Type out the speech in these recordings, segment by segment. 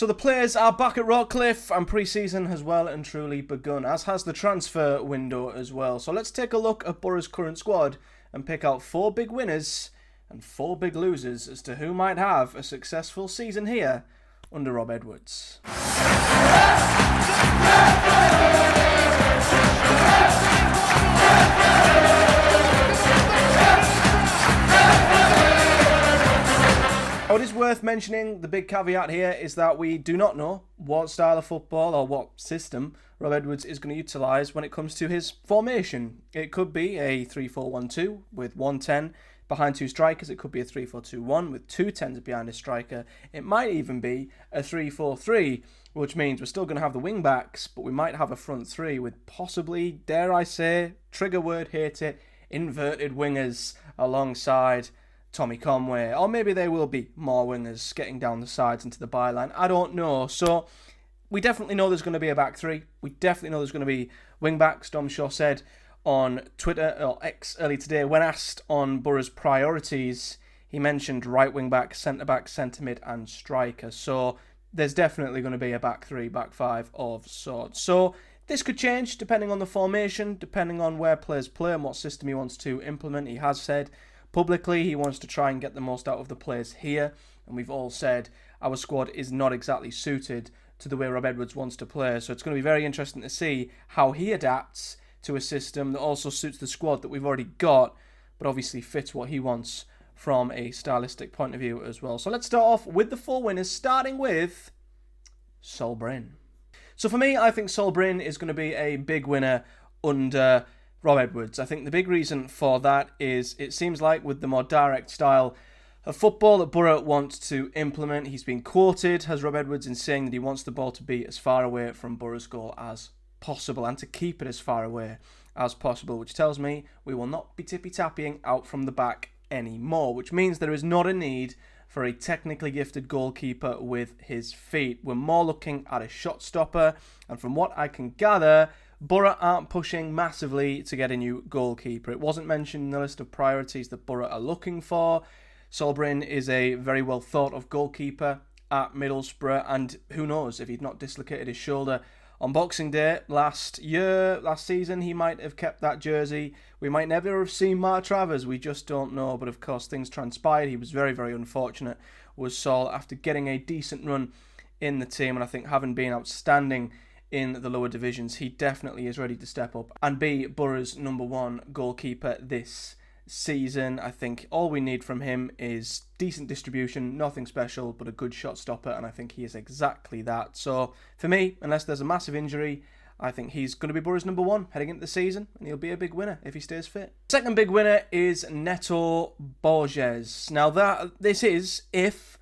So the players are back at Rockcliffe and pre-season has well and truly begun, as has the transfer window as well. So let's take a look at Boro's current squad and pick out 4 big winners and 4 big losers as to who might have a successful season here under Rob Edwards. Now, it is worth mentioning, the big caveat here is that we do not know what style of football or what system Rob Edwards is going to utilise when it comes to his formation. It could be a 3-4-1-2 with 110 behind 2 strikers. It could be a 3-4-2-1 with 2 10s behind a striker. It might even be a 3-4-3, which means we're still going to have the wing backs, but we might have a front 3 with possibly, dare I say, trigger word, hate it, inverted wingers alongside Tommy Conway. Or maybe there will be more wingers getting down the sides into the byline. I don't know. So we definitely know there's going to be a back 3. We definitely know there's going to be wing backs. Dom Shaw said on Twitter, or X early today, when asked on Boro's priorities, he mentioned right wing back, centre back, centre mid and striker. So there's definitely going to be a back 3, back 5 of sorts. So this could change depending on the formation, depending on where players play and what system he wants to implement. He has said publicly he wants to try and get the most out of the players here, and we've all said our squad is not exactly suited to the way Rob Edwards wants to play. So it's going to be very interesting to see how he adapts to a system that also suits the squad that we've already got, but obviously fits what he wants from a stylistic point of view as well. So let's start off with the 4 winners, starting with Sol Bryn. So for me, I think Sol Bryn is going to be a big winner under Rob Edwards. I think the big reason for that is it seems like with the more direct style of football that Boro wants to implement, he's been quoted as Rob Edwards in saying that he wants the ball to be as far away from Boro's goal as possible and to keep it as far away as possible, which tells me we will not be tippy-tapping out from the back anymore, which means there is not a need for a technically gifted goalkeeper with his feet. We're more looking at a shot stopper, and from what I can gather, Boro aren't pushing massively to get a new goalkeeper. It wasn't mentioned in the list of priorities that Boro are looking for. Sol Bryn is a very well thought of goalkeeper at Middlesbrough, and who knows, if he'd not dislocated his shoulder on Boxing Day last season, he might have kept that jersey. We might never have seen Mark Travers, we just don't know. But of course, things transpired. He was very, very unfortunate, was Sol, after getting a decent run in the team, and I think having been outstanding in the lower divisions, he definitely is ready to step up and be Boro's number 1 goalkeeper this season. I think all we need from him is decent distribution, nothing special, but a good shot stopper, and I think he is exactly that. So for me, unless there's a massive injury, I think he's going to be Boro's number 1 heading into the season, and he'll be a big winner if he stays fit. Second big winner is Neto Borges. Now this is if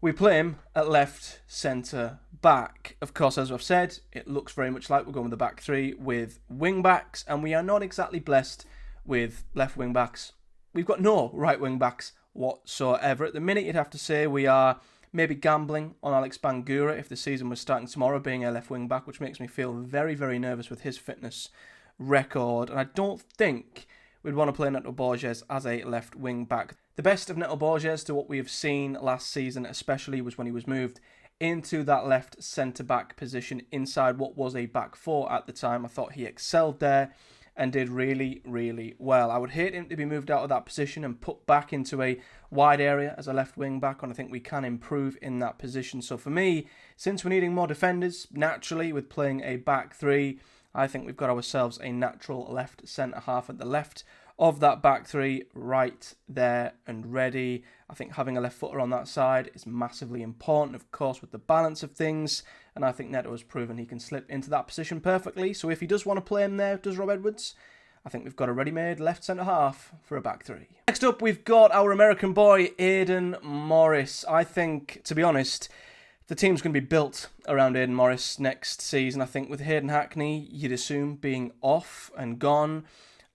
we play him at left centre back. Of course, as I've said, it looks very much like we're going with the back 3 with wing backs, and we are not exactly blessed with left wing backs. We've got no right wing backs whatsoever. At the minute, you'd have to say we are maybe gambling on Alex Bangura if the season was starting tomorrow being a left wing back, which makes me feel very, very nervous with his fitness record. And I don't think we'd want to play Neto Borges as a left wing back. The best of Neto Borges to what we have seen last season especially was when he was moved into that left centre-back position inside what was a back 4 at the time. I thought he excelled there and did really, really well. I would hate him to be moved out of that position and put back into a wide area as a left wing back, and I think we can improve in that position. So for me, since we're needing more defenders, naturally with playing a back 3, I think we've got ourselves a natural left centre-half at the left of that back 3 right there and ready. I think having a left footer on that side is massively important, of course, with the balance of things, and I think Neto has proven he can slip into that position perfectly. So if he does want to play him there, does Rob Edwards, I think we've got a ready-made left centre-half for a back 3. Next up, we've got our American boy, Aidan Morris. I think, to be honest, the team's going to be built around Aidan Morris next season. I think with Hayden Hackney, you'd assume, being off and gone,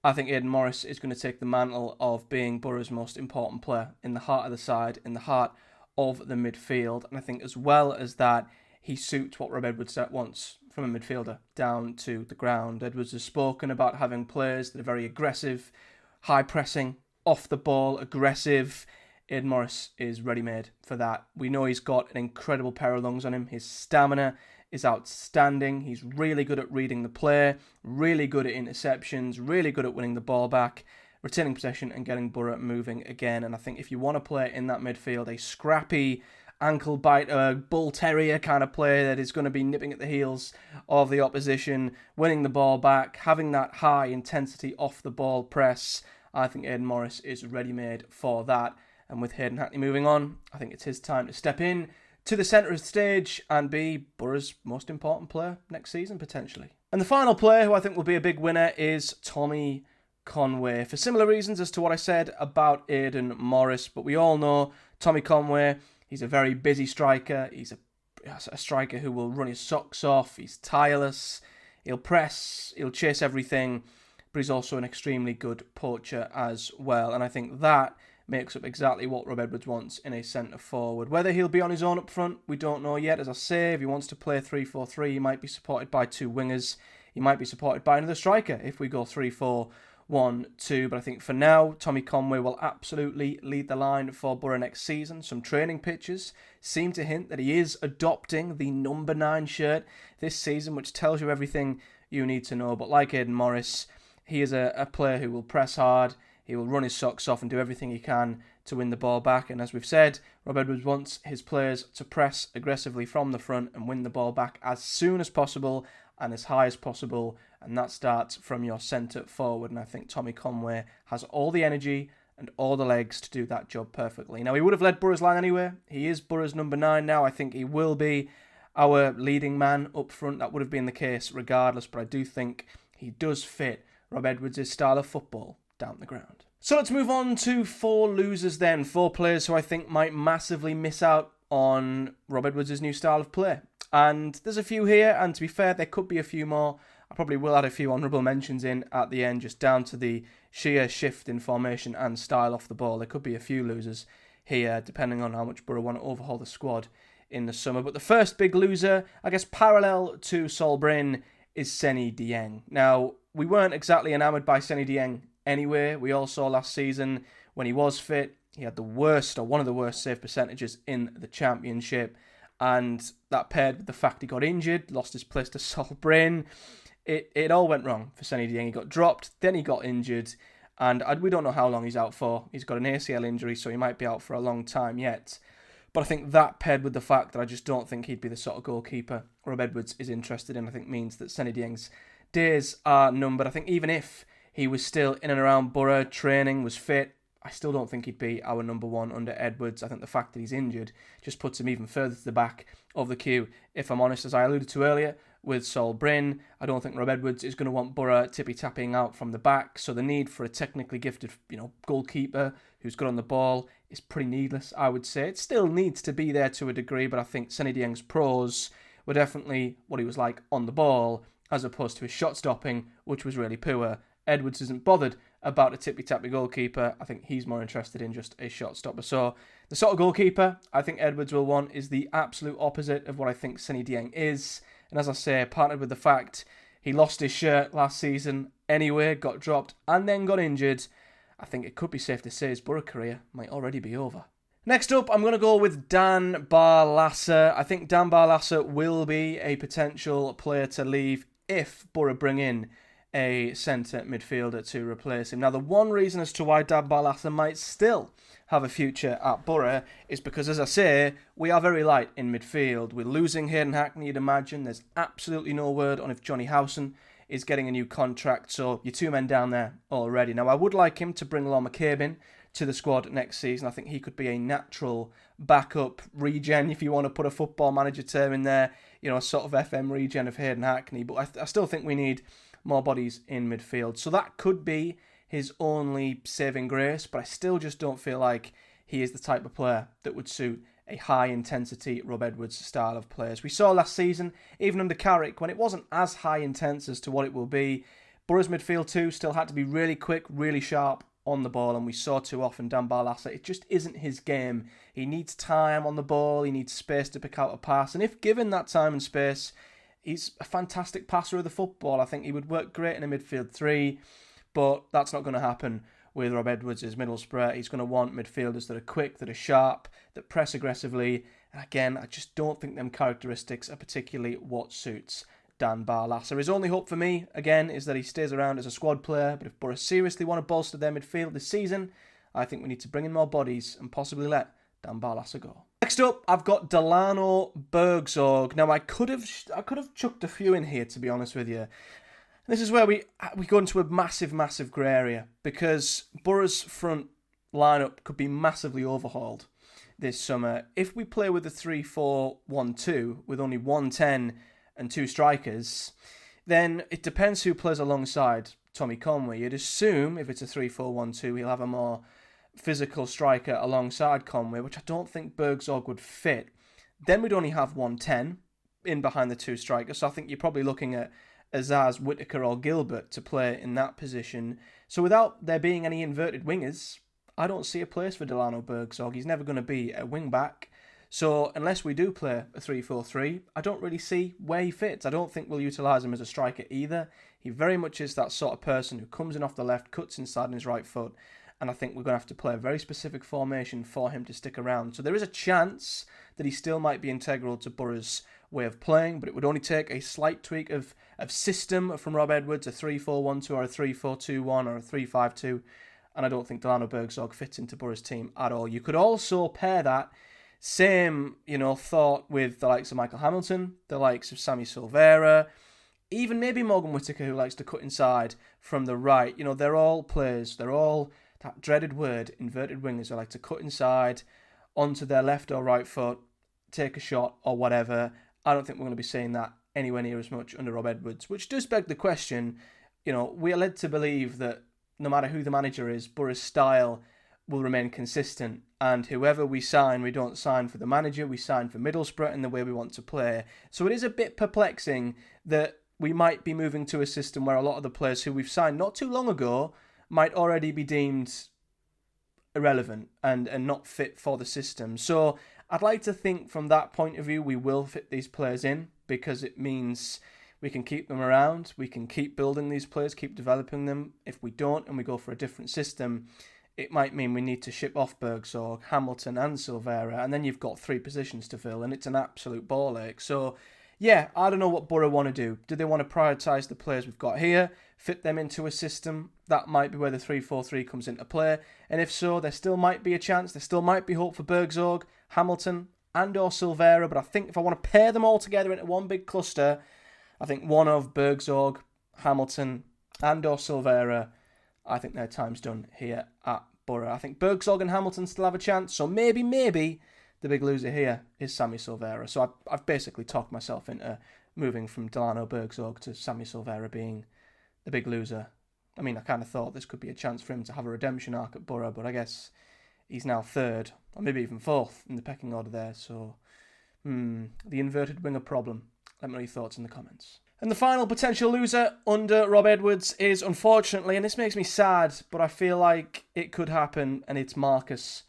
I think Aidan Morris is going to take the mantle of being Boro's most important player in the heart of the side, in the heart of the midfield. And I think as well as that, he suits what Rob Edwards wants from a midfielder down to the ground. Edwards has spoken about having players that are very aggressive, high pressing, off the ball, aggressive, Aidan Morris is ready-made for that. We know he's got an incredible pair of lungs on him. His stamina is outstanding. He's really good at reading the play, really good at interceptions, really good at winning the ball back, retaining possession and getting Boro moving again. And I think if you want to play in that midfield, a scrappy, ankle biter, bull terrier kind of play that is going to be nipping at the heels of the opposition, winning the ball back, having that high intensity off the ball press, I think Aidan Morris is ready-made for that. And with Hayden Hackney moving on, I think it's his time to step in to the centre of the stage and be Boro's most important player next season, potentially. And the final player who I think will be a big winner is Tommy Conway, for similar reasons as to what I said about Aidan Morris. But we all know Tommy Conway, he's a very busy striker. He's a striker who will run his socks off. He's tireless. He'll press. He'll chase everything. But he's also an extremely good poacher as well. And I think that makes up exactly what Rob Edwards wants in a centre forward. Whether he'll be on his own up front, we don't know yet. As I say, if he wants to play 3-4-3, he might be supported by two wingers. He might be supported by another striker if we go 3-4-1-2. But I think for now, Tommy Conway will absolutely lead the line for Boro next season. Some training pictures seem to hint that he is adopting the number 9 shirt this season, which tells you everything you need to know. But like Aidan Morris, he is a player who will press hard. He will run his socks off and do everything he can to win the ball back. And as we've said, Rob Edwards wants his players to press aggressively from the front and win the ball back as soon as possible and as high as possible. And that starts from your centre forward. And I think Tommy Conway has all the energy and all the legs to do that job perfectly. Now, he would have led Boro's line anyway. He is Boro's number 9 now. I think he will be our leading man up front. That would have been the case regardless. But I do think he does fit Rob Edwards' style of football down the ground. So let's move on to 4 losers then. 4 players who I think might massively miss out on Rob Edwards' new style of play. And there's a few here, and to be fair, there could be a few more. I probably will add a few honourable mentions in at the end, just down to the sheer shift in formation and style off the ball. There could be a few losers here, depending on how much Boro want to overhaul the squad in the summer. But the first big loser, I guess parallel to Sol Bryn, is Seny Dieng. Now, we weren't exactly enamoured by Seny Dieng anyway. We all saw last season when he was fit, he had the worst or one of the worst save percentages in the Championship. And that paired with the fact he got injured, lost his place to Sol Bryn. It all went wrong for Seny Dieng. He got dropped, then he got injured. And we don't know how long he's out for. He's got an ACL injury, so he might be out for a long time yet. But I think that paired with the fact that I just don't think he'd be the sort of goalkeeper Rob Edwards is interested in, I think means that Seny Dieng's days are numbered. I think even if he was still in and around Boro, training, was fit, I still don't think he'd be our number 1 under Edwards. I think the fact that he's injured just puts him even further to the back of the queue. If I'm honest, as I alluded to earlier, with Sol Bryn, I don't think Rob Edwards is going to want Boro tippy-tapping out from the back, so the need for a technically gifted, goalkeeper who's good on the ball is pretty needless, I would say. It still needs to be there to a degree, but I think Seny Dieng's pros were definitely what he was like on the ball, as opposed to his shot stopping, which was really poor. Edwards isn't bothered about a tippy-tappy goalkeeper. I think he's more interested in just a shot stopper. So the sort of goalkeeper I think Edwards will want is the absolute opposite of what I think Seny Dieng is. And as I say, partnered with the fact he lost his shirt last season anyway, got dropped and then got injured, I think it could be safe to say his Boro career might already be over. Next up, I'm going to go with Dan Barlaser. I think Dan Barlaser will be a potential player to leave if Boro bring in a centre midfielder to replace him. Now, the one reason as to why Dan Barlaser might still have a future at Boro is because, as I say, we are very light in midfield. We're losing Hayden Hackney, you'd imagine. There's absolutely no word on if Johnny Howson is getting a new contract, so you're 2 men down there already. Now, I would like him to bring Lon McCabe in to the squad next season. I think he could be a natural backup regen, if you want to put a football manager term in there, a sort of FM regen of Hayden Hackney. But I still think we need more bodies in midfield. So that could be his only saving grace, but I still just don't feel like he is the type of player that would suit a high-intensity Rob Edwards style of players. We saw last season, even under Carrick, when it wasn't as high-intense as to what it will be, Boro's midfield too still had to be really quick, really sharp on the ball, and we saw too often Dan Barlaser, it just isn't his game. He needs time on the ball, he needs space to pick out a pass, and if given that time and space, he's a fantastic passer of the football. I think he would work great in a midfield 3, but that's not going to happen with Rob Edwards as Middlesbrough. He's going to want midfielders that are quick, that are sharp, that press aggressively. And again, I just don't think them characteristics are particularly what suits Dan Barlaser. His only hope for me, again, is that he stays around as a squad player. But if Borough seriously want to bolster their midfield this season, I think we need to bring in more bodies and possibly let Dan Barlaser go. Next up, I've got Delano Bergzorg. Now, I could have chucked a few in here, to be honest with you. This is where we go into a massive grey area, because Borough's front lineup could be massively overhauled this summer. If we play with a 3-4-1-2 with only 110 and 2 strikers, then it depends who plays alongside Tommy Conway. You'd assume if it's a 3-4-1-2, he'll have a more physical striker alongside Conway, which I don't think Bergzorg would fit. Then we'd only have 110 in behind the 2 strikers, so I think you're probably looking at Azaz, Whittaker or Gilbert to play in that position. So without there being any inverted wingers, I don't see a place for Delano Bergzorg. He's never going to be a wing back. So unless we do play a 3-4-3, I don't really see where he fits. I don't think we'll utilise him as a striker either. He very much is that sort of person who comes in off the left, cuts inside on his right foot, and I think we're going to have to play a very specific formation for him to stick around. So there is a chance that he still might be integral to Borough's way of playing, but it would only take a slight tweak of system from Rob Edwards, a 3-4-1-2 or a 3-4-2-1 or a 3-5-2, and I don't think Delano Bergzorg fits into Borough's team at all. You could also pair that same, thought with the likes of Michael Hamilton, the likes of Sammy Silvera, even maybe Morgan Whittaker, who likes to cut inside from the right. They're all players, they're all that dreaded word, inverted wingers, who like to cut inside onto their left or right foot, take a shot or whatever. I don't think we're going to be seeing that anywhere near as much under Rob Edwards, which does beg the question. We are led to believe that no matter who the manager is, Borough's style will remain consistent, and whoever we sign, we don't sign for the manager, we sign for Middlesbrough and the way we want to play. So it is a bit perplexing that we might be moving to a system where a lot of the players who we've signed not too long ago might already be deemed irrelevant and not fit for the system. So I'd like to think from that point of view we will fit these players in, because it means we can keep them around, we can keep building these players, keep developing them. If we don't and we go for a different system, it might mean we need to ship off Bergzorg, Hamilton and Silvera, and then you've got 3 positions to fill, and it's an absolute ball ache. So yeah, I don't know what Borough want to do. Do they want to prioritise the players we've got here, fit them into a system? That might be where the 3-4-3 comes into play. And if so, there still might be a chance, there still might be hope for Bergzorg, Hamilton and or Silvera. But I think if I want to pair them all together into one big cluster, I think one of Bergzorg, Hamilton and or Silvera, I think their time's done here at Borough. I think Bergzorg and Hamilton still have a chance. So maybe the big loser here is Sammy Silvera. So I've basically talked myself into moving from Delano Bergzorg to Sammy Silvera being the big loser. I mean, I kind of thought this could be a chance for him to have a redemption arc at Borough, but I guess he's now 3rd, or maybe even 4th in the pecking order there. So, the inverted winger problem. Let me know your thoughts in the comments. And the final potential loser under Rob Edwards is, unfortunately, and this makes me sad, but I feel like it could happen, and it's Marcus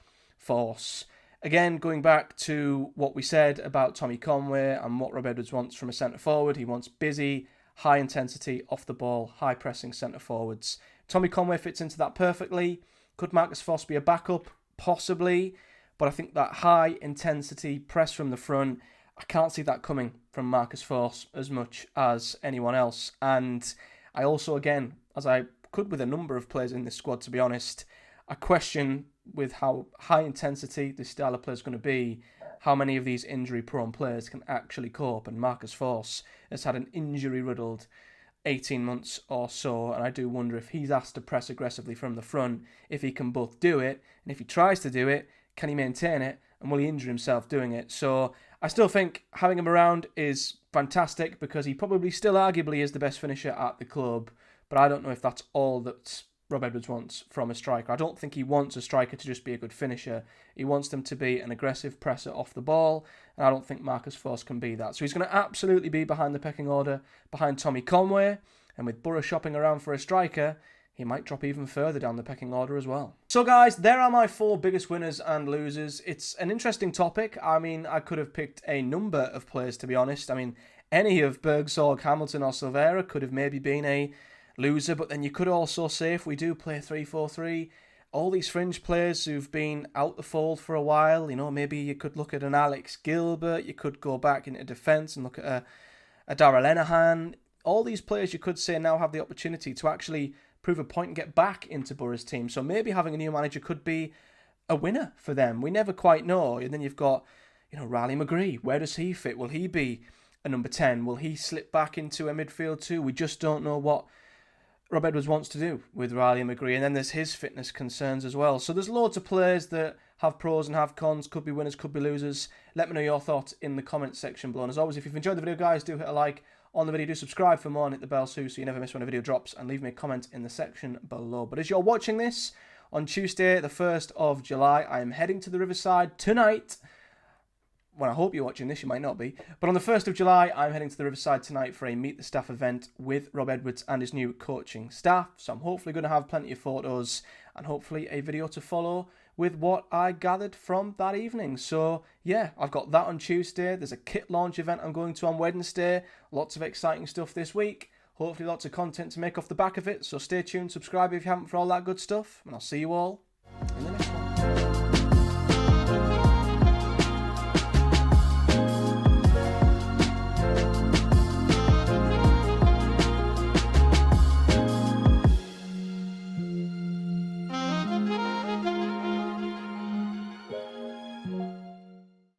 Forss. Again, going back to what we said about Tommy Conway and what Rob Edwards wants from a centre-forward, he wants busy, high-intensity, off-the-ball, high-pressing centre-forwards. Tommy Conway fits into that perfectly. Could Marcus Forss be a backup? Possibly. But I think that high-intensity press from the front, I can't see that coming from Marcus Forss as much as anyone else. And I also, again, as I could with a number of players in this squad, to be honest, I question with how high intensity this style of play is going to be, how many of these injury-prone players can actually cope. And Marcus Forss has had an injury-riddled 18 months or so, and I do wonder if he's asked to press aggressively from the front, if he can both do it, and if he tries to do it, can he maintain it, and will he injure himself doing it? So I still think having him around is fantastic, because he probably still arguably is the best finisher at the club, but I don't know if that's all that Rob Edwards wants from a striker. I don't think he wants a striker to just be a good finisher. He wants them to be an aggressive presser off the ball, and I don't think Marcus Forss can be that. So he's going to absolutely be behind the pecking order, behind Tommy Conway, and with Borough shopping around for a striker, he might drop even further down the pecking order as well. So guys, there are my 4 biggest winners and losers. It's an interesting topic. I mean, I could have picked a number of players, to be honest. I mean, any of Bergzorg, Hamilton or Silvera could have maybe been a loser. But then you could also say, if we do play 3-4-3, all these fringe players who've been out the fold for a while, maybe you could look at an Alex Gilbert, you could go back into defence and look at a Darragh Lenihan. All these players, you could say, now have the opportunity to actually prove a point and get back into Boro's team. So maybe having a new manager could be a winner for them. We never quite know. And then you've got, Riley McGree. Where does he fit? Will he be a number 10? Will he slip back into a midfield too? We just don't know what Rob Edwards wants to do with Riley McGree. And then there's his fitness concerns as well. So there's loads of players that have pros and have cons, could be winners, could be losers. Let me know your thoughts in the comments section below. And as always, if you've enjoyed the video, guys, do hit a like on the video. Do subscribe for more and hit the bell too so you never miss when a video drops. And leave me a comment in the section below. But as you're watching this on Tuesday, the 1st of July, I am heading to the Riverside tonight. Well, I hope you're watching this, you might not be. But on the 1st of July, I'm heading to the Riverside tonight for a Meet the Staff event with Rob Edwards and his new coaching staff. So I'm hopefully going to have plenty of photos and hopefully a video to follow with what I gathered from that evening. So yeah, I've got that on Tuesday. There's a kit launch event I'm going to on Wednesday. Lots of exciting stuff this week. Hopefully lots of content to make off the back of it. So stay tuned, subscribe if you haven't for all that good stuff. And I'll see you all